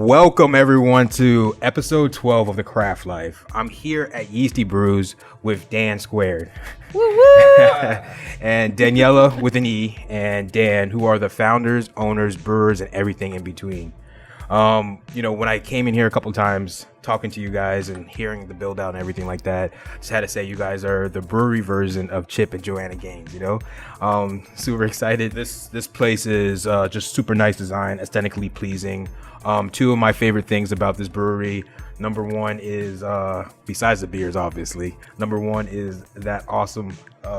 Welcome everyone to episode 12 of the Craft Lyfe. I'm here at Yeasty Brews with Dan Squared. And Daniela with an E and Dan, who are the founders, owners, brewers, and everything in between. When I came in here a couple times talking to you guys and hearing the build out and everything like that, just had to say you guys are the brewery version of Chip and Joanna Gaines, super excited. This place is just super nice design, aesthetically pleasing. Two of my favorite things about this brewery, number one is, besides the beers, obviously, number one is that awesome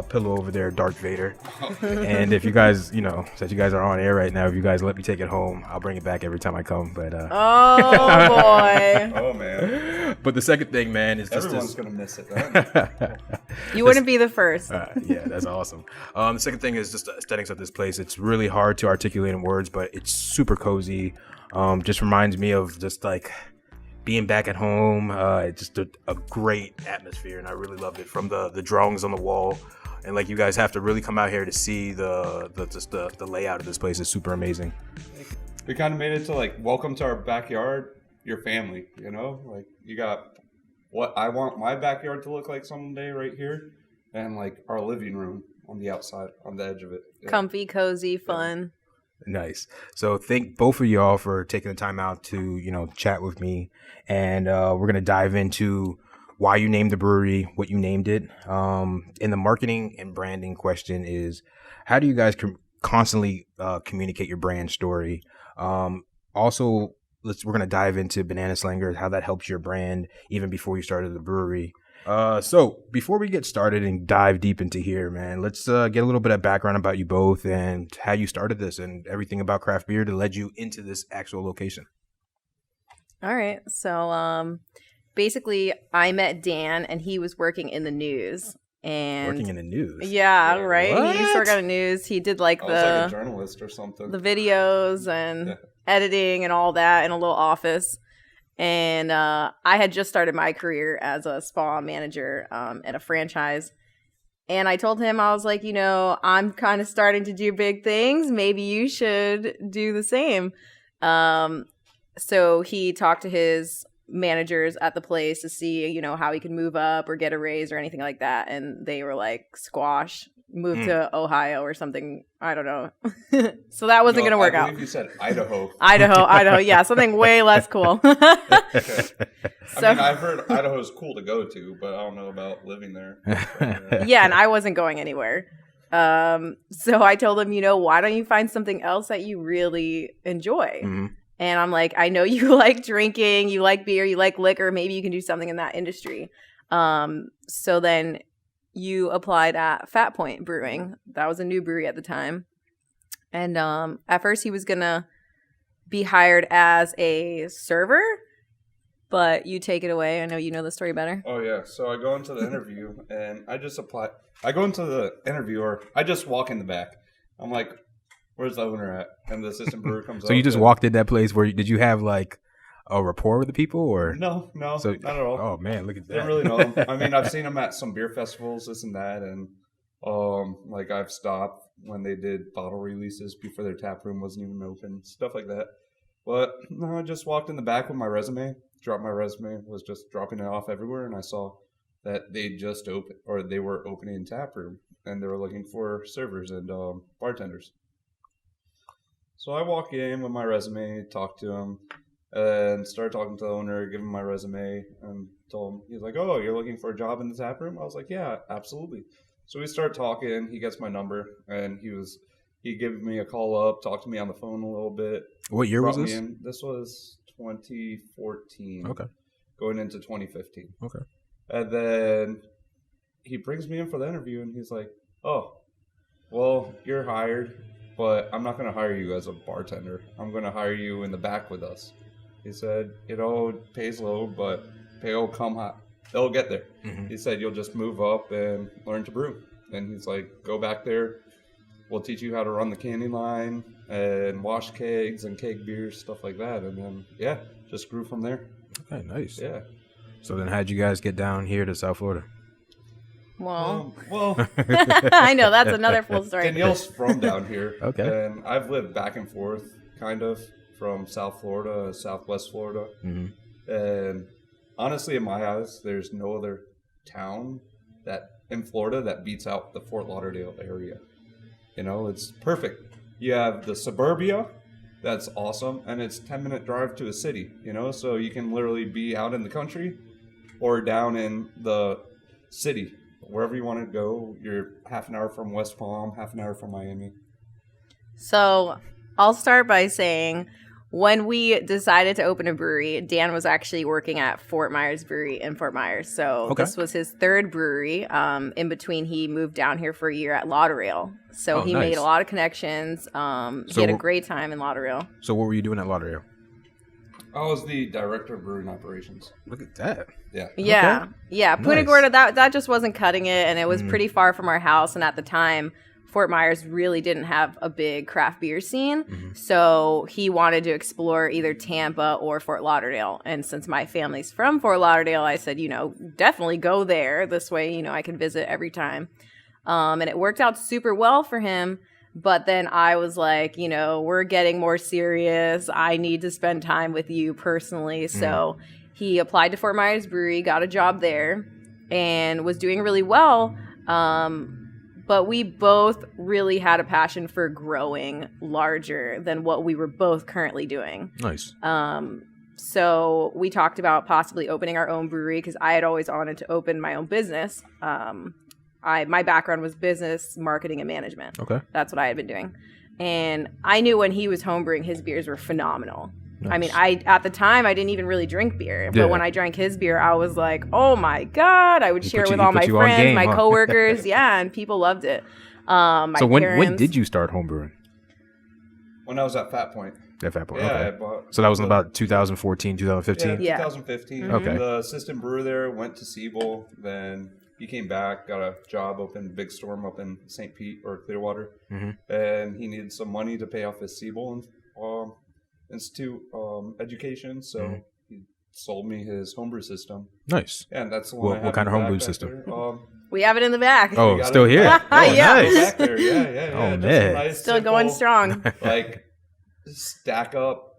pillow over there, Darth Vader. And if you guys, since you guys are on air right now, if you guys let me take it home, I'll bring it back every time I come. But oh boy. Oh man. But the second thing, man, is just everyone's gonna miss it. Right? You wouldn't be the first. Yeah, that's awesome. The second thing is just the aesthetics of this place. It's really hard to articulate in words, but it's super cozy. Just reminds me of just like being back at home. It's just a great atmosphere, and I really loved it. From the drawings on the wall, and like you guys have to really come out here to see the layout of this place is super amazing. We kind of made it to like, welcome to our backyard, your family. Like you got what I want my backyard to look like someday right here, and like our living room on the outside, on the edge of it. Yeah. Comfy, cozy, fun. Nice. So thank both of y'all for taking the time out to, chat with me. And we're going to dive into why you named the brewery, what you named it. And the marketing and branding question is, how do you guys constantly communicate your brand story? Also, we're going to dive into Banana Slinger, how that helps your brand even before you started the brewery. So before we get started and dive deep into here, man, let's get a little bit of background about you both and how you started this and everything about craft beer that led you into this actual location. All right. So basically, I met Dan and he was working in the news. And working in the news? Yeah, right. What? He used to work on the news. He did like I was like a journalist or something. The videos and editing and all that in a little office. And I had just started my career as a spa manager at a franchise. And I told him, I was like, I'm kind of starting to do big things. Maybe you should do the same. So he talked to his managers at the place to see, how he could move up or get a raise or anything like that. And they were like, squash. Moved to Ohio or something. I don't know. So that wasn't going to work out. I believe you said Idaho. Idaho. Yeah, something way less cool. Okay. I mean, I've heard Idaho's cool to go to, but I don't know about living there. Yeah, and I wasn't going anywhere. So I told him, why don't you find something else that you really enjoy? Mm-hmm. And I'm like, I know you like drinking, you like beer, you like liquor. Maybe you can do something in that industry. So then you applied at Fat Point Brewing. That was a new brewery at the time. And at first he was going to be hired as a server, but you take it away. I know you know the story better. Oh, yeah. So I go into the interview and I just apply. I go into the interview or I just walk in the back. I'm like, where's the owner at? And the assistant brewer comes up. So you just walked in that place where did you have like a rapport with the people or no, so, not at all. Oh man, look at that. Didn't really know them. I mean, I've seen them at some beer festivals, this and that, and like I've stopped when they did bottle releases before their tap room wasn't even open, stuff like that. But no, I just walked in the back with my resume, dropped my resume, was just dropping it off everywhere, and I saw that they just opened, or they were opening a tap room, and they were looking for servers and bartenders. So I walk in with my resume, talk to them. And started talking to the owner, give him my resume, and told him, he's like, oh, you're looking for a job in the tap room? I was like, yeah, absolutely. So we start talking, he gets my number, and he gave me a call up, talked to me on the phone a little bit. What year was this? This was 2014. Okay. Going into 2015. Okay. And then he brings me in for the interview, and he's like, oh, well, you're hired, but I'm not going to hire you as a bartender. I'm going to hire you in the back with us. He said, it pays low, but pay will come high. They'll get there. Mm-hmm. He said, you'll just move up and learn to brew. And he's like, go back there. We'll teach you how to run the canning line and wash kegs and keg beers, stuff like that. And then, just grew from there. Okay, nice. Yeah. So then how'd you guys get down here to South Florida? Well, I know, that's another full story. Danielle's from down here. Okay. And I've lived back and forth, kind of, from South Florida, Southwest Florida. Mm-hmm. And honestly, in my eyes, there's no other town that in Florida that beats out the Fort Lauderdale area. You know, it's perfect. You have the suburbia, that's awesome, and it's 10-minute drive to a city, you know, so you can literally be out in the country or down in the city. Wherever you want to go, you're half an hour from West Palm, half an hour from Miami. So I'll start by saying when we decided to open a brewery, Dan was actually working at Fort Myers Brewery in Fort Myers. So this was his third brewery. In between, he moved down here for a year at Lauderdale. So he made a lot of connections. He had a great time in Lauderdale. So what were you doing at Lauderdale? I was the director of brewing operations. Look at that. Yeah. Yeah. Okay. Yeah. Punta Gorda, that just wasn't cutting it. And it was pretty far from our house. And at the time, Fort Myers really didn't have a big craft beer scene. Mm-hmm. So he wanted to explore either Tampa or Fort Lauderdale. And since my family's from Fort Lauderdale, I said, you know, definitely go there. This way, you know, I can visit every time. And it worked out super well for him. But then I was like, you know, we're getting more serious. I need to spend time with you personally. So he applied to Fort Myers Brewery, got a job there, and was doing really well. But we both really had a passion for growing larger than what we were both currently doing. Nice. So we talked about possibly opening our own brewery because I had always wanted to open my own business. My background was business, marketing, and management. Okay. That's what I had been doing. And I knew when he was homebrewing, his beers were phenomenal. Nice. I mean, at the time, I didn't even really drink beer. But when I drank his beer, I was like, oh, my God. I would share it with all my friends, my coworkers. Yeah, and people loved it. So when did you start homebrewing? When I was at Fat Point. At Fat Point, yeah, okay. So that was in about 2014, 2015? Yeah, 2015. Mm-hmm. Okay. The assistant brewer there went to Siebel, then he came back, got a job up in Big Storm up in St. Pete or Clearwater, and he needed some money to pay off his Siebel Institute education, so he sold me his homebrew system. Nice. Yeah, and that's the one. What kind of homebrew system? We have it in the back. Oh, still here? Yeah. Nice. Back there. Yeah. Oh, man. Nice, still simple, going strong. Like, stack up,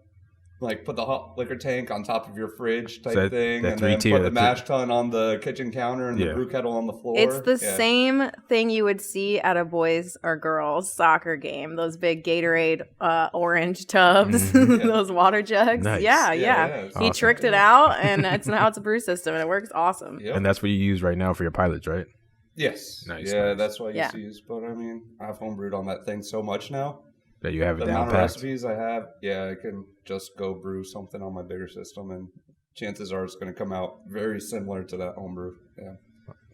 like put the hot liquor tank on top of your fridge type thing, and then put the mash tun on the kitchen counter and the brew kettle on the floor. It's the same thing you would see at a boys or girls soccer game. Those big Gatorade orange tubs, those water jugs. Nice. Yeah. He awesome. Tricked it out, and now it's a brew system, and it works awesome. Yep. And that's what you use right now for your pilots, right? Yes. Nice. Yeah, that's what I used to use. But I mean, I've homebrewed on that thing so much now. That you have it the down amount packed. of recipes I have, I can just go brew something on my bigger system, and chances are it's going to come out very similar to that homebrew. Yeah.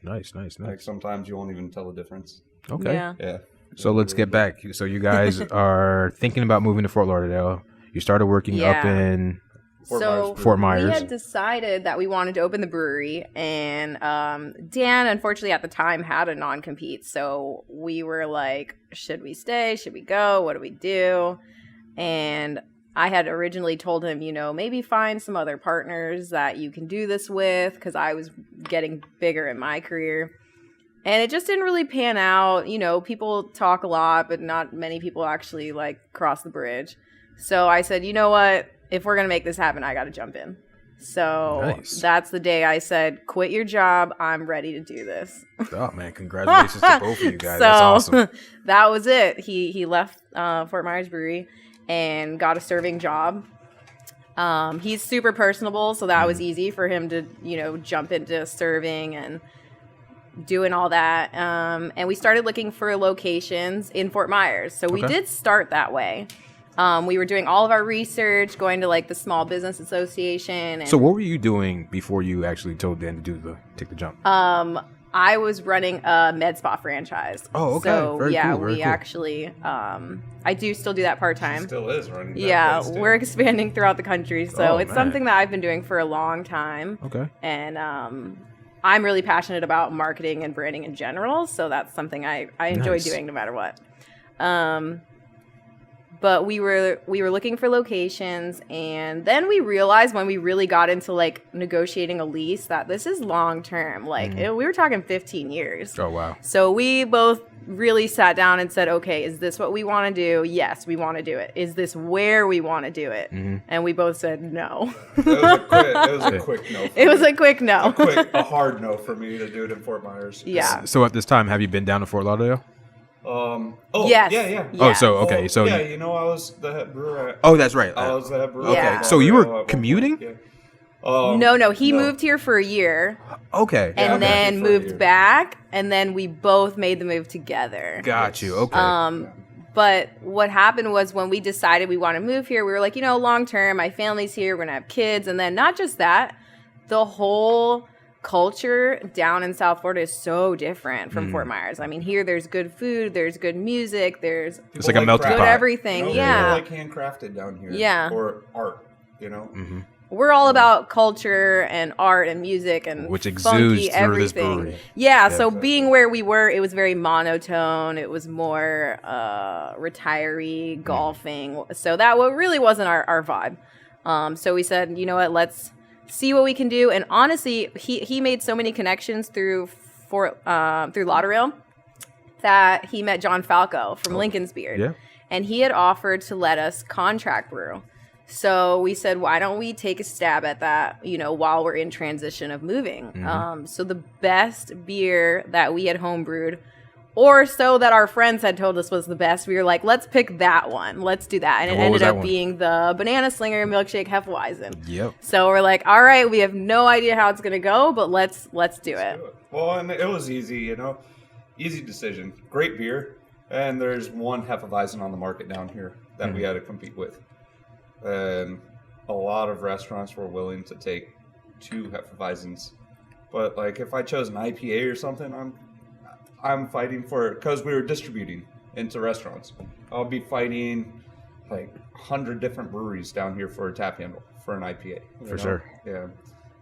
Nice. Like sometimes you won't even tell the difference. Okay. Yeah. So let's get back. So you guys are thinking about moving to Fort Lauderdale. You started working up in Fort Myers. We had decided that we wanted to open the brewery, and Dan, unfortunately, at the time had a non-compete. So we were like, should we stay? Should we go? What do we do? And I had originally told him, you know, maybe find some other partners that you can do this with, because I was getting bigger in my career. And it just didn't really pan out. You know, people talk a lot, but not many people actually like cross the bridge. So I said, you know what? If we're going to make this happen, I got to jump in. So that's the day I said, quit your job. I'm ready to do this. Oh, man. Congratulations to both of you guys. That's awesome. That was it. He left Fort Myers Brewery and got a serving job. He's super personable, so that was easy for him to, you know, jump into serving and doing all that. And we started looking for locations in Fort Myers. So we did start that way. We were doing all of our research, going to like the Small Business Association. And, so what were you doing before you actually told Dan to take the jump? I was running a med spa franchise. Oh, okay. So Very cool. we actually, I do still do that part time. Still is running. That place, we're expanding throughout the country, so it's something that I've been doing for a long time. Okay. And I'm really passionate about marketing and branding in general, so that's something I enjoy doing no matter what. But we were looking for locations, and then we realized when we really got into like negotiating a lease that this is long term. Like we were talking 15 years. Oh wow. So we both really sat down and said, okay, is this what we want to do? Yes, we want to do it. Is this where we want to do it? And we both said no. It was a quick no. It was a quick no. A hard no for me to do it in Fort Myers. Yeah. So at this time, have you been down to Fort Lauderdale? Yes. Yeah. Oh, so okay, so yeah, I was the head brewer. Oh, that's right. I was the head brewer. Yeah. Okay, so you were commuting? Yeah. No, he moved here for a year Okay. and Yeah, then for a year. moved back, and then we both made the move together. Got you. Okay. But what happened was when we decided we want to move here, we were like, long term, my family's here, we're going to have kids. And then not just that, the whole culture down in South Florida is so different from Fort Myers. I mean, here there's good food, there's good music, there's It's like a melting good pot. everything. People Yeah. like handcrafted down here. Yeah. Or art, We're all about culture and art and music and Which exudes funky through everything. this brewery. Yeah, so exactly. being where we were, it was very monotone. It was more retiree, golfing. So that really wasn't our vibe. So we said, you know what, let's see what we can do. And honestly, he made so many connections through Lauderdale that he met John Falco from Lincoln's Beard. Yeah. And he had offered to let us contract brew. So we said, why don't we take a stab at that, while we're in transition of moving? So the best beer that we had homebrewed, or so that our friends had told us was the best, we were like, let's pick that one. Let's do that. And it what was ended that up one? being the Banana Slinger Milkshake Hefeweizen. Yep. So we're like, all right, we have no idea how it's going to go, but let's do it. Well, and it was easy, easy decision. Great beer, and there's one Hefeweizen on the market down here that we had to compete with. And a lot of restaurants were willing to take 2 Hefeweizens. But like if I chose an IPA or something, I'm fighting for it because we were distributing into restaurants. I'll be fighting like 100 different breweries down here for a tap handle for an IPA. For sure. Yeah.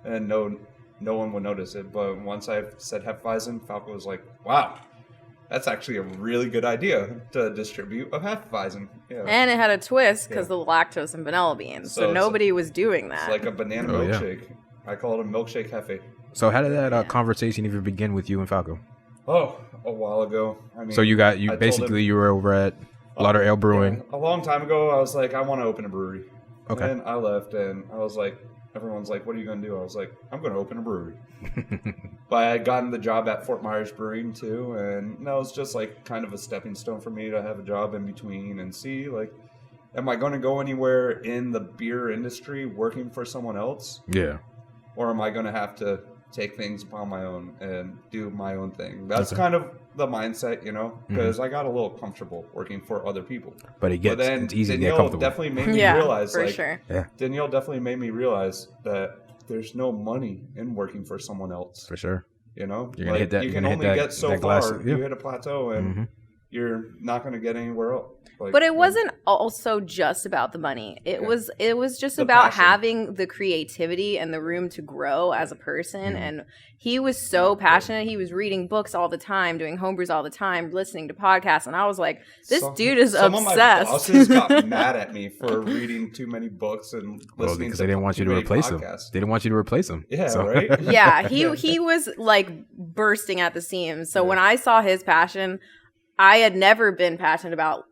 And no one would notice it. But once I said Hefeweizen, Falco was like, wow, that's actually a really good idea to distribute a Hefeweizen. Yeah. And it had a twist because of the lactose and vanilla beans. So nobody was doing that. It's like a banana milkshake. I call it a milkshake Hefe. So how did that conversation even begin with you and Falco? Oh, a while ago. I mean, So you I told basically him- you were over at Lauderdale Brewing. A long time ago, I was like, I want to open a brewery. Okay. And I left, and I was like, everyone's like, what are you going to do? I was like, I'm going to open a brewery. But I had gotten the job at Fort Myers Brewing, too, and that was just like kind of a stepping stone for me to have a job in between and see, like, am I going to go anywhere in the beer industry working for someone else? Yeah. Or am I going to have to take things upon my own and do my own thing? That's kind of the mindset, because I got a little comfortable working for other people. But it's easy to get Danielle comfortable. definitely made me Yeah, realize, for like, sure. Yeah, Danielle definitely made me realize that there's no money in working for someone else. for sure. You're gonna hit that- You you're can gonna hit only that- get so that glass- far. yeah. You hit a plateau, and you're not going to get anywhere else. But it wasn't also just about the money. It was just The about passion. having the creativity and the room to grow as a person. And he was so passionate. He was reading books all the time, doing homebrews all the time, listening to podcasts. And I was like, this dude is some obsessed. Of my bosses got mad at me for reading too many books and listening Because to they didn't want you too to many replace them. podcasts. They didn't want you to replace them. Yeah, So- right? Yeah, he was like bursting at the seams. So when I saw his passion, I had never been passionate about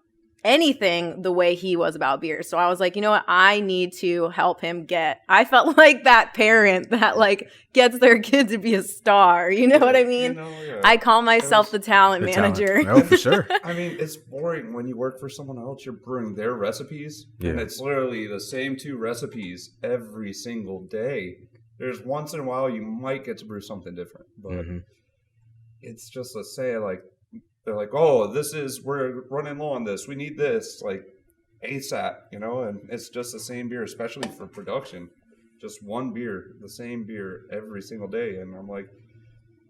anything the way he was about beer. So I was like, you know what? I need to help him I felt like that parent that like gets their kid to be a star. You know what I mean? Yeah. I call myself the talent The manager. talent. No, for sure. I mean, it's boring when you work for someone else. You're brewing their recipes, and Yeah. it's literally the same 2 recipes every single day. There's once in a while you might get to brew something different, but it's just a say like they're like, oh, we're running low on this. We need this like ASAP, and it's just the same beer, especially for production. Just one beer, the same beer every single day, and I'm like,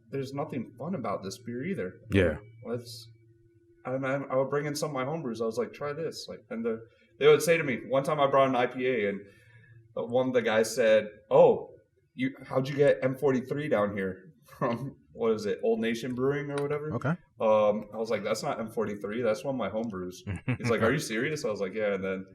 there's nothing fun about this beer either. Yeah. And I would bring in some of my homebrews. I was like, try this. And they would say to me, one time I brought an IPA, and one of the guys said, oh, how'd you get M43 down here what is it, Old Nation Brewing or whatever. Okay. I was like, that's not M43. That's one of my homebrews. He's like, are you serious? I was like, yeah. And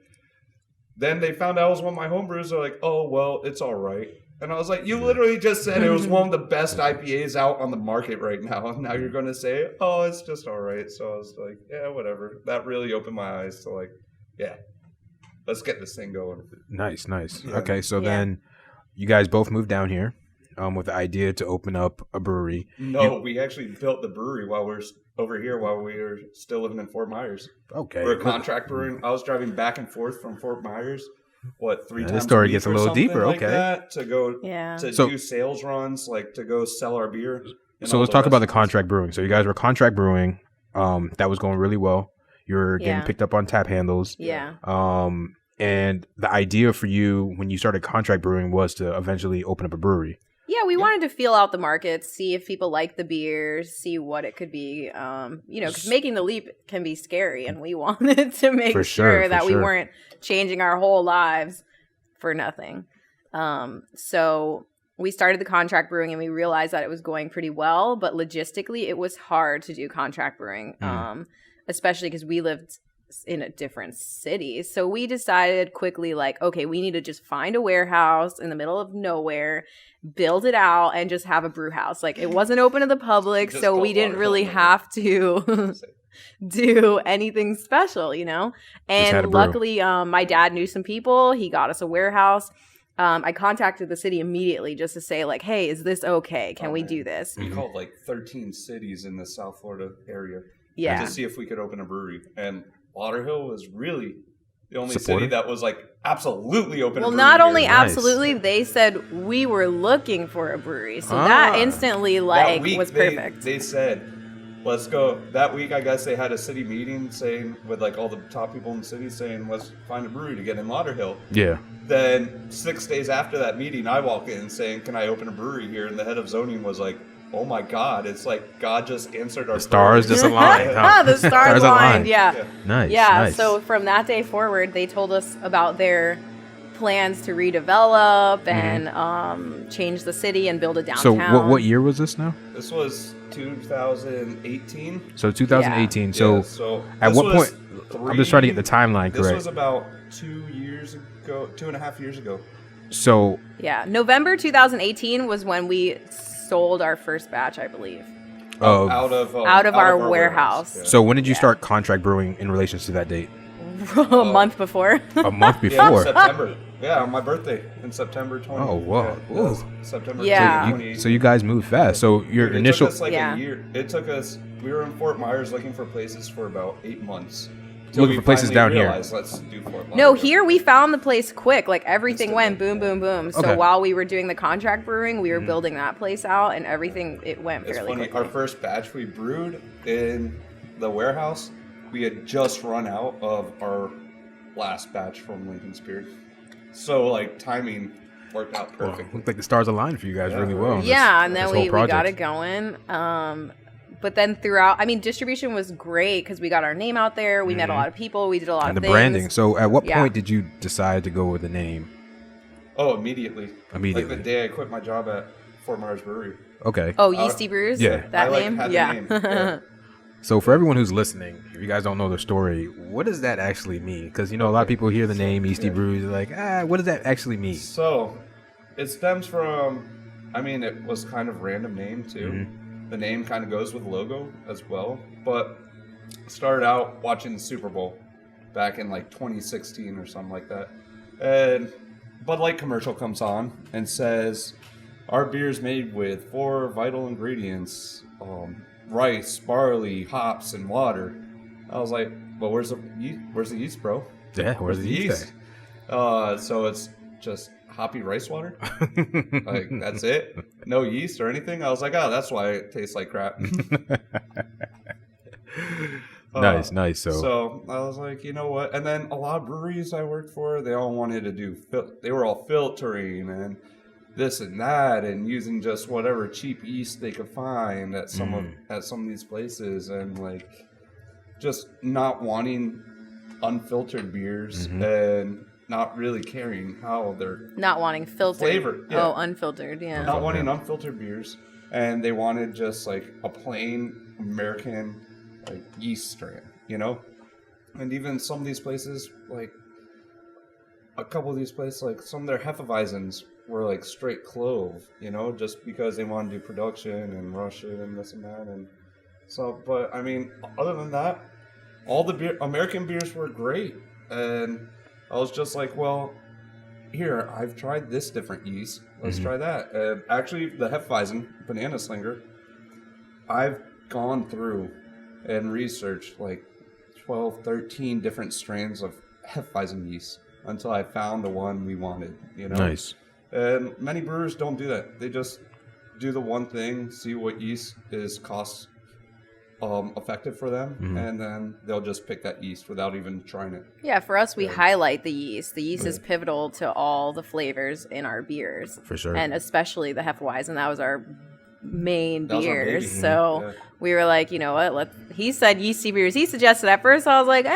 then they found out it was one of my homebrews. They're like, oh, well, it's all right. And I was like, you literally just said it was one of the best IPAs out on the market right now. And now you're going to say, oh, it's just all right. So I was like, yeah, whatever. That really opened my eyes to like, yeah, let's get this thing going. Nice. Yeah. Okay, so then you guys both moved down here with the idea to open up a brewery. No, we actually built the brewery while we're over here while we were still living in Fort Myers. Okay. We're a contract brewing. I was driving back and forth from Fort Myers. Three times this story a week gets a or little something deeper. like Okay. that, to go to So- do sales runs, like to go sell our beer. So let's talk about the contract brewing. So you guys were contract brewing. That was going really well. You were getting picked up on tap handles. Yeah. And the idea for you when you started contract brewing was to eventually open up a brewery. Yeah, we wanted to feel out the market, see if people like the beers, see what it could be. Because making the leap can be scary, and we wanted to make sure that we weren't changing our whole lives for nothing. So we started the contract brewing, and we realized that it was going pretty well, but logistically, it was hard to do contract brewing, especially because we lived in a different city. So we decided quickly, like, okay, we need to just find a warehouse in the middle of nowhere, build it out, and just have a brew house. Like, it wasn't open to the public, so we didn't really have to do anything special, And luckily, my dad knew some people. He got us a warehouse. I contacted the city immediately just to say, like, hey, is this okay? Can we do this? We called like 13 cities in the South Florida area to see if we could open a brewery. And Lauderdale was really the only city that was like absolutely open. Well, not only absolutely, they said we were looking for a brewery. So that instantly was perfect. They said, let's go. That week, I guess they had a city meeting saying, with like all the top people in the city saying, let's find a brewery to get in Lauderdale. Yeah. Then 6 days after that meeting, I walk in saying, can I open a brewery here? And the head of zoning was like, oh my God, it's like God just answered our stars just aligned. Huh? The stars aligned, yeah. Nice. Yeah, nice. So from that day forward, they told us about their plans to redevelop and change the city and build a downtown. So what year was this now? This was 2018. So 2018. Yeah. So at what point? I'm just trying to get the timeline correct. This was about 2.5 years ago. So yeah, November 2018 was when we sold our first batch, I believe. Out of our warehouse. Yeah. So when did you start contract brewing in relation to that date? A month before. A month before. Yeah, September. Yeah, on my birthday in September 20. Oh, wow. Yeah, September 20. So you guys moved fast. So your initial. It took us a year. It took us. We were in Fort Myers looking for places for about 8 months. Looking for places down here. Let's do Fort Myers. No, here we found the place quick. Like everything went boom, boom, boom. So while we were doing the contract brewing, we were building that place out, and everything it went fairly quickly. Our first batch we brewed in the warehouse, we had just run out of our last batch from Lincoln Spirit. So like timing worked out perfect. Looked like the stars aligned for you guys really well. Yeah, and then we got it going. But then throughout, distribution was great because we got our name out there. We met a lot of people. We did a lot of things. And the branding. So at what point did you decide to go with the name? Oh, immediately. Immediately. Like the day I quit my job at Fort Myers Brewery. Okay. Oh, Yeasty Brews? Yeah. That name? Yeah. So for everyone who's listening, if you guys don't know the story, what does that actually mean? Because, a lot of people hear the name Yeasty Brews, they're like, what does that actually mean? So it stems from, it was kind of random name too. Mm-hmm. The name kind of goes with the logo as well. But started out watching the Super Bowl back in like 2016 or something like that. And Bud Light commercial comes on and says, our beer is made with 4 vital ingredients, rice, barley, hops, and water. I was like, well, where's the yeast, bro? Yeah, where's the yeast? So it's just hoppy rice water. Like, that's it? No yeast or anything? I was like, oh, that's why it tastes like crap. Nice. So I was like, you know what? And then a lot of breweries I worked for, they all wanted to do, they were all filtering and this and that and using just whatever cheap yeast they could find at some of these places, and like just not wanting unfiltered beers and not really caring how they're not wanting filtered flavor. Yeah. Oh, unfiltered, yeah. Not wanting unfiltered beers. and they wanted just like a plain American like yeast strain, you know. And even some of these places, like a couple of these places, like some of their Hefeweizens were like straight clove, you know, just because they want to do production and rush it and this and that. And so, but I mean, other than that, all the American beers were great. And I was just like, well, here, I've tried this different yeast. Let's try that. And actually, the Hefeweizen, Banana Slinger, I've gone through and researched like 12, 13 different strains of Hefeweizen yeast until I found the one we wanted, you know? Nice. And many brewers don't do that. They just do the one thing, see what yeast is cost effective for them, and then they'll just pick that yeast without even trying it. Yeah, for us, we highlight the yeast. The yeast is pivotal to all the flavors in our beers. For sure. And especially the Hefeweizen. That was our main That was our beers. baby. So we were like, you know what? He said Yeasty Brews. He suggested at first. I was like,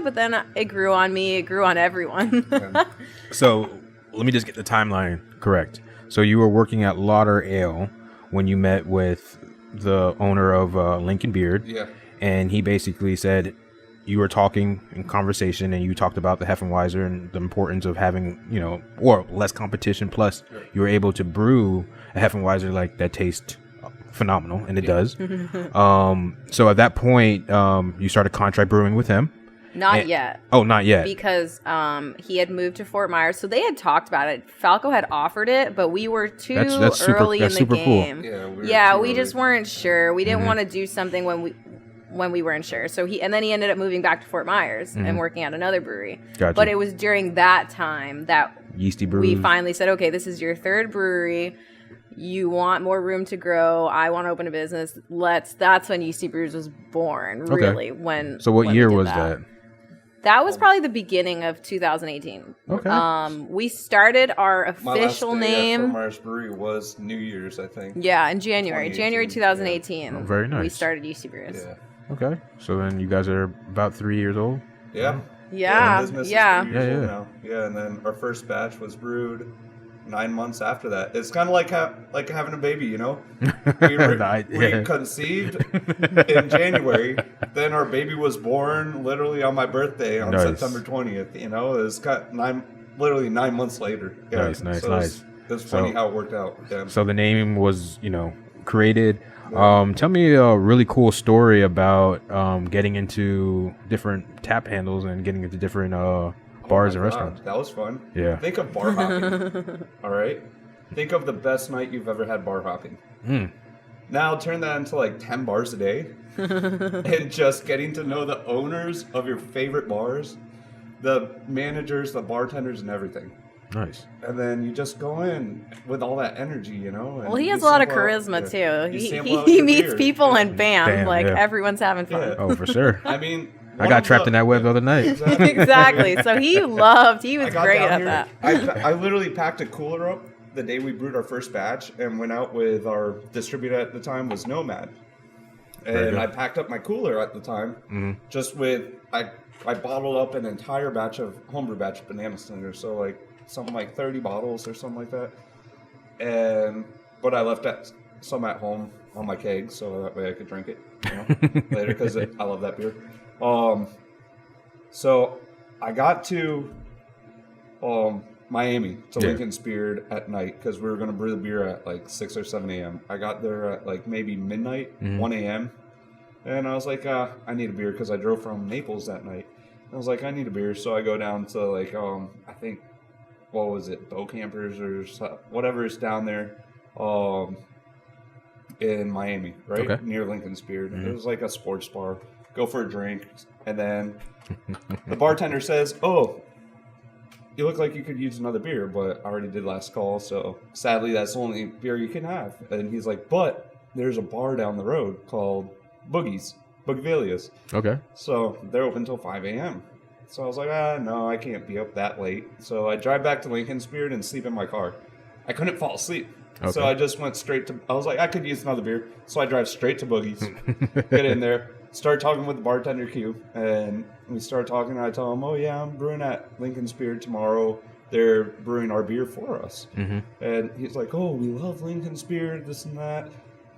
but then it grew on me. It grew on everyone. So let me just get the timeline correct. So you were working at Lauderdale when you met with the owner of Lincoln Beard. Yeah. And he basically said you were talking in conversation and you talked about the Hefeweizen and the importance of having, you know, or less competition. Plus, you were able to brew a Hefeweizen like that tastes phenomenal, and it does. So at that point, you started contract brewing with him. Not yet. Oh, not yet. Because he had moved to Fort Myers. So they had talked about it. Falco had offered it, but we were too early in the game. Cool. Yeah, we just weren't sure. We didn't want to do something when we weren't sure. So he ended up moving back to Fort Myers and working at another brewery. Gotcha. But it was during that time that Yeasty Brews. we finally said, okay, this is your third brewery. You want more room to grow. I want to open a business. That's when Yeasty Brews was born, really. Okay. So what year was that? That was probably the beginning of 2018. Okay. We started our official My last day name. at Fort Myers Brewery was New Year's, I think. Yeah, in January 2018. Oh, very nice. We started Yeasty Brews. Yeah. Okay. So then you guys are about 3 years old? Yeah. Yeah. The business is 3 years old now. Yeah, and then our first batch was brewed 9 months after that. It's kind of like having a baby, you know? We conceived in January. Then our baby was born literally on my birthday on September 20th. You know, it was literally 9 months later. Yeah. Nice. It's funny how it worked out. Yeah. So the name was, created. Tell me a really cool story about getting into different tap handles and getting into different bars and restaurants. That was fun. Yeah. Think of bar hopping. All right. Think of the best night you've ever had bar hopping. Now turn that into like 10 bars a day and just getting to know the owners of your favorite bars, the managers, the bartenders, and everything. Nice. And then you just go in with all that energy, you know. And well, he has a lot of charisma too. He meets beers. people and bam, everyone's having fun. Yeah. Oh, for sure. I mean, I got trapped in that web the other night. Exactly. So he was great at that. I literally packed a cooler up the day we brewed our first batch and went out with our distributor at the time was Nomad. And I packed up my cooler at the time just with, I bottled up an entire batch of homebrew batch of Banana Slinger. So like something like 30 bottles or something like that. But I left some at home on my keg so that way I could drink it later because I love that beer. So I got to Miami to Lincoln's Beard at night because we were going to brew the beer at like 6 or 7 a.m. I got there at like maybe midnight, 1 a.m. And I was like, I need a beer because I drove from Naples that night. I was like, I need a beer. So I go down to like, I think, what was it, Bow Campers or whatever is down there in Miami, right? Near Lincoln's Beard. It was like a sports bar. Go for a drink. And then the bartender says, oh, you look like you could use another beer, but I already did last call. So sadly, that's the only beer you can have. And he's like, but there's a bar down the road called Boogievilia's. Okay. So they're open until 5 a.m. So I was like, no, I can't be up that late. So I drive back to Lincoln's Beard and sleep in my car. I couldn't fall asleep. Okay. So I just went straight to, I was like, I could use another beer. So I drive straight to Boogie's, get in there, start talking with the bartender Q. And we start talking and I tell him, oh yeah, I'm brewing at Lincoln's Beard tomorrow. They're brewing our beer for us. And he's like, oh, we love Lincoln's Beard, this and that.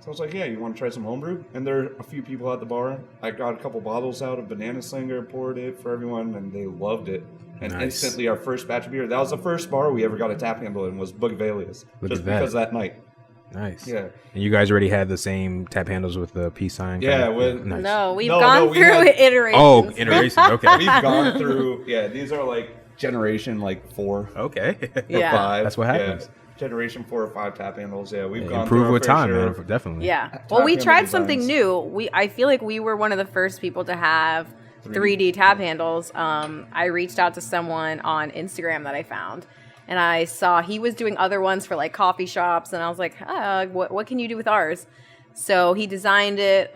So I was like, yeah, you want to try some homebrew? And there are a few people at the bar. I got a couple bottles out of Banana Slinger, poured it for everyone, and they loved it. And instantly, our first batch of beer, that was the first bar we ever got a tap handle in, was Bugavelia's. Just because of that night. Nice. Yeah. And you guys already had the same tap handles with the peace sign? Yeah. Nice. No, we've gone through iterations. Oh, iterations. Okay. We've gone through, these are like generation 4. Okay. Or 5. That's what happens. Yeah. Generation 4 or 5 tap handles. Yeah, we've gone improve through with time, share. man. Definitely. Yeah. Well, we tried something new. I feel like we were one of the first people to have 3D tap handles. I reached out to someone on Instagram that I found, and I saw he was doing other ones for like coffee shops, and I was like, what can you do with ours? So he designed it.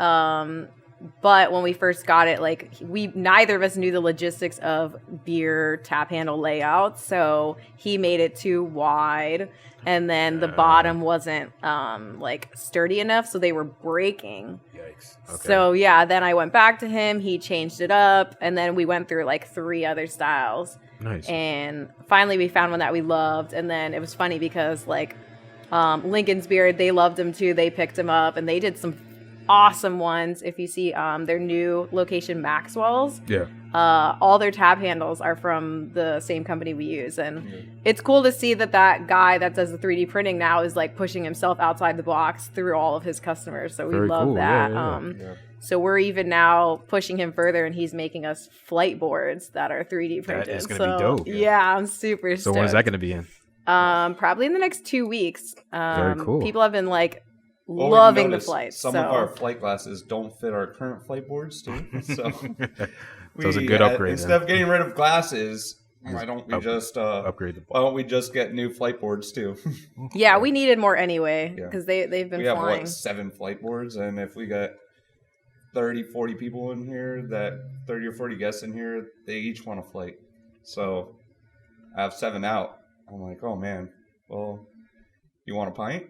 But when we first got it, like neither of us knew the logistics of beer tap handle layout. So he made it too wide, and then the bottom wasn't like sturdy enough, so they were breaking. Yikes. Okay. So then I went back to him. He changed it up, and then we went through like 3 other styles. Nice. And finally, we found one that we loved. And then it was funny because like Lincoln's Beard, they loved him too. They picked him up, and they did some awesome ones. If you see their new location, Maxwell's, all their tap handles are from the same company we use, and it's cool to see that guy that does the 3D printing now is like pushing himself outside the box through all of his customers. So we love that. So we're even now pushing him further, and he's making us flight boards that are 3D printed. That is going to be dope. Yeah, I'm super stoked. So when is that going to be in? Probably in the next 2 weeks. Very cool. People have been like loving the flights. Some of our flight glasses don't fit our current flight boards too. So it's a good upgrade. Instead of getting rid of glasses, why don't we just upgrade? Why don't we just get new flight boards too? Yeah, we needed more anyway because they've been flying. We have 7 flight boards, and if we got 30, 40 people in here, 30 or 40 guests in here, they each want a flight. So I have 7 out. I'm like, oh man, well. You want a pint?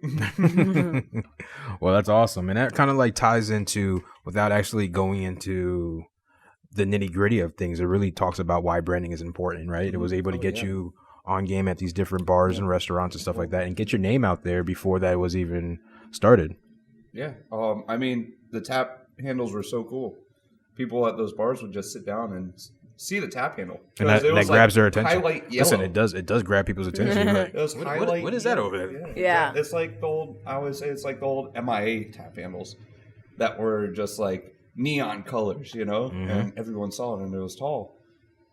Well, that's awesome. And that kind of like ties into, without actually going into the nitty gritty of things, it really talks about why branding is important, right? It was able to get you on game at these different bars and restaurants and stuff like that, and get your name out there before that was even started. Yeah. I mean, the tap handles were so cool. People at those bars would just sit down and see the tap handle, and that grabs their attention. Listen, it does grab people's attention. Like, what is that over there? Yeah. It's like the old. I always say it's like the old MIA tap handles that were just like neon colors, and everyone saw it and it was tall.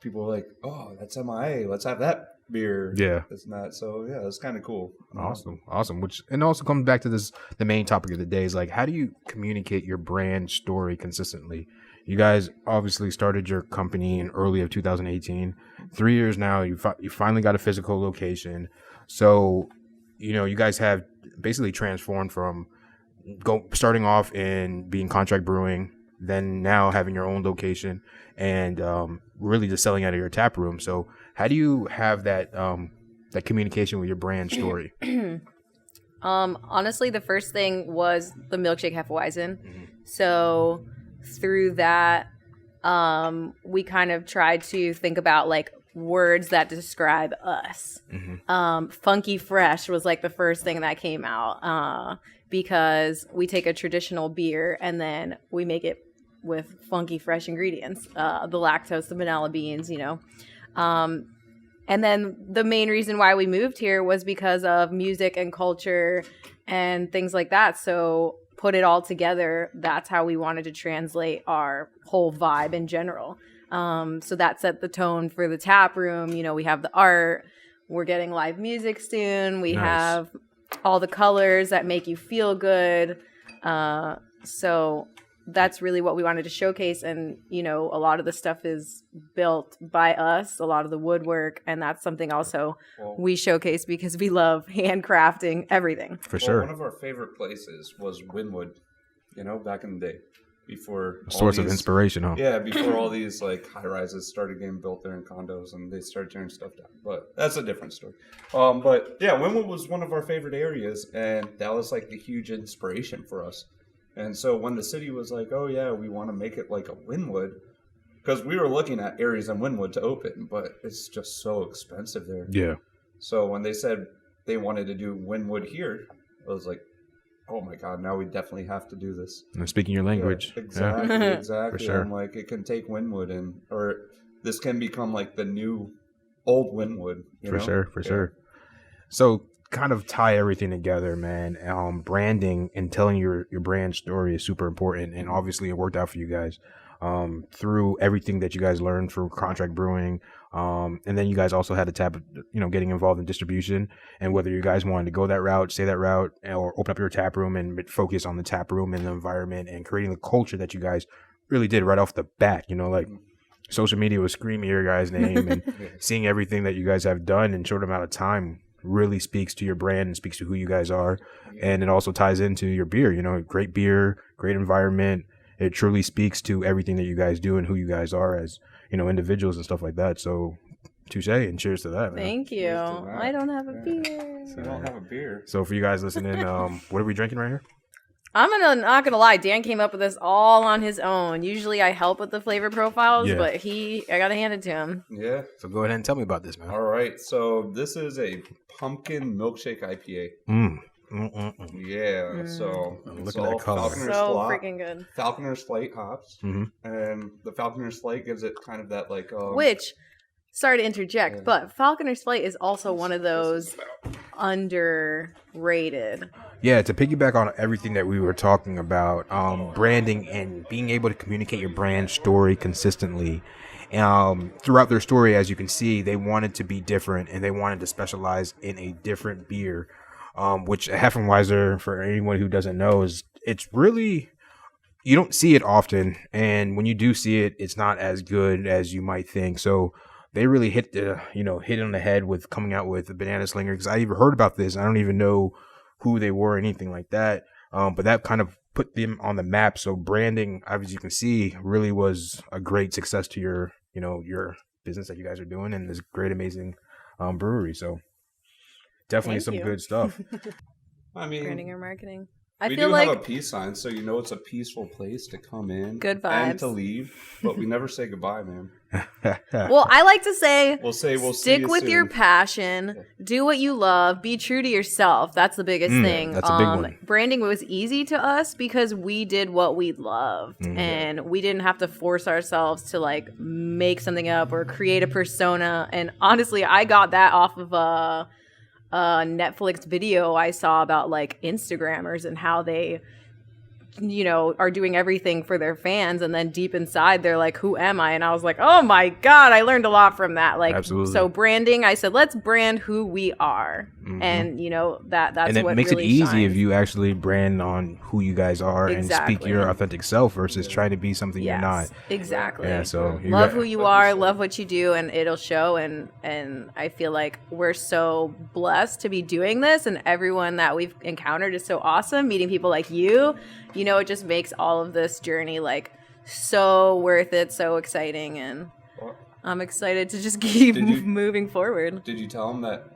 People were like, "Oh, that's MIA. Let's have that beer." Yeah, it's not. So it's kind of cool. Awesome. Which and also comes back to the main topic of the day is like, how do you communicate your brand story consistently? You guys obviously started your company in early of 2018. 3 years now, you finally got a physical location. So, you guys have basically transformed from starting off in being contract brewing, then now having your own location, and really just selling out of your tap room. So, how do you have that communication with your brand story? Honestly, the first thing was the milkshake Hefeweizen. So through that, we kind of tried to think about like words that describe us. Funky fresh was like the first thing that came out because we take a traditional beer and then we make it with funky fresh ingredients, the lactose, the vanilla beans, and then the main reason why we moved here was because of music and culture and things like that. So put it all together, that's how we wanted to translate our whole vibe in general. So that set the tone for the tap room. We have the art. We're getting live music soon. We have all the colors that make you feel good. So that's really what we wanted to showcase. And, a lot of the stuff is built by us, a lot of the woodwork. And that's something also we showcase because we love handcrafting everything. For sure. One of our favorite places was Wynwood, back in the day. Before a source of inspiration, huh? Yeah, before all these like high rises started getting built there in condos and they started tearing stuff down. But that's a different story. But yeah, Wynwood was one of our favorite areas, and that was like the huge inspiration for us. And so when the city was like, "Oh yeah, we want to make it like a Wynwood," because we were looking at areas in Wynwood to open, but it's just so expensive there. Yeah. So when they said they wanted to do Wynwood here, I was like, oh my God, now we definitely have to do this. And speaking your language. Yeah, exactly, Yeah. exactly. For sure. I'm like, it can take Winwood or this can become like the new old Winwood. For sure. So kind of tie everything together, man. Branding and telling your brand story is super important, and obviously it worked out for you guys through everything that you guys learned through contract brewing. And then you guys also had to getting involved in distribution, and whether you guys wanted to go that route, stay that route, or open up your tap room and focus on the tap room and the environment and creating the culture that you guys really did right off the bat. Like social media was screaming your guys' name, and seeing everything that you guys have done in a short amount of time really speaks to your brand and speaks to who you guys are. And it also ties into your beer, great beer, great environment. It truly speaks to everything that you guys do and who you guys are as, individuals and stuff like that. So touche and cheers to that, man. Thank you. I don't have a beer. You don't have a beer. So for you guys listening, what are we drinking right here? I'm not gonna lie, Dan came up with this all on his own. Usually I help with the flavor profiles, but I gotta hand it to him. Yeah. So go ahead and tell me about this, man. All right. So this is a pumpkin milkshake IPA. Yeah. So look at that color. Freaking good. Falconer's Flight hops, and the Falconer's Flight gives it kind of that like. Which, sorry to interject, but Falconer's Flight is also one of those underrated. Yeah, to piggyback on everything that we were talking about, branding and being able to communicate your brand story consistently. Throughout their story, as you can see, they wanted to be different and they wanted to specialize in a different beer, which Heffenweiser, for anyone who doesn't know, it's really, you don't see it often. And when you do see it, it's not as good as you might think. So they really hit it on the head with coming out with the Banana Slinger, because I even heard about this. I don't even know who they were or anything like that. But that kind of put them on the map. So branding, as you can see, really was a great success to your business that you guys are doing and this great, amazing brewery. So definitely some good stuff. I mean, branding or marketing. We do have a peace sign, so it's a peaceful place to come in. Good vibes. And to leave, but we never say goodbye, man. Well, I like to say, we'll stick with your passion, do what you love, be true to yourself. That's the biggest thing. That's a big one. Branding was easy to us because we did what we loved, and we didn't have to force ourselves to like make something up or create a persona. And honestly, I got that off of a Netflix video I saw about like Instagrammers and how they are doing everything for their fans, and then deep inside they're like, who am I? And I was like, oh my God, I learned a lot from that. Like, absolutely. So branding, I said, let's brand who we are. And that's and it what makes really it easy shines. if you actually brand on who you guys are and speak your authentic self versus trying to be something you're not. Exactly. Yeah, so love who you are, love what you do, and it'll show. And I feel like we're so blessed to be doing this, and everyone that we've encountered is so awesome. Meeting people like you, it just makes all of this journey like so worth it, so exciting, and I'm excited to just keep moving forward. Did you tell them that,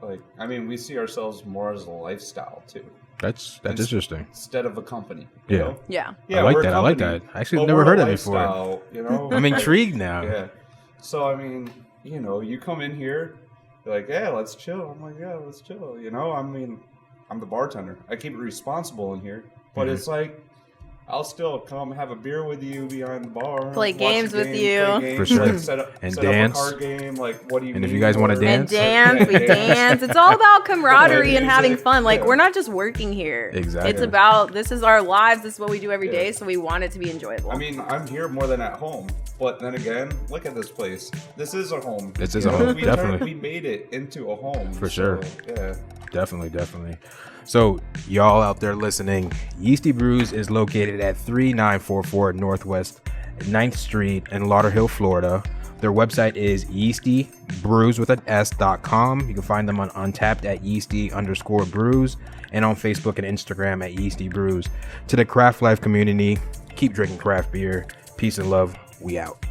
we see ourselves more as a lifestyle too? That's interesting. Instead of a company. Yeah. Yeah. I like that. I like that. I actually never heard that before. I'm intrigued now. Yeah. So, you come in here, you're like, yeah, let's chill. I'm like, yeah, let's chill. I'm the bartender. I keep it responsible in here. But it's like, I'll still come have a beer with you behind the bar. Play games with you. For sure. Set up dance. a card game. Like, what do you And mean? if you guys want to dance. We dance. It's all about camaraderie and having fun. Like, we're not just working here. Exactly. It's about, this is our lives. This is what we do every day. So we want it to be enjoyable. I'm here more than at home. But then again, look at this place. This is a home. This is a home, definitely. We made it into a home. For sure. Yeah. Definitely. So, y'all out there listening, Yeasty Brews is located at 3944 Northwest 9th Street in Lauderdale, Florida. Their website is yeastybrews.com. You can find them on Untapped at yeasty_brews and on Facebook and Instagram at Yeasty Brews. To the Craft Lyfe community, keep drinking craft beer. Peace and love. We out.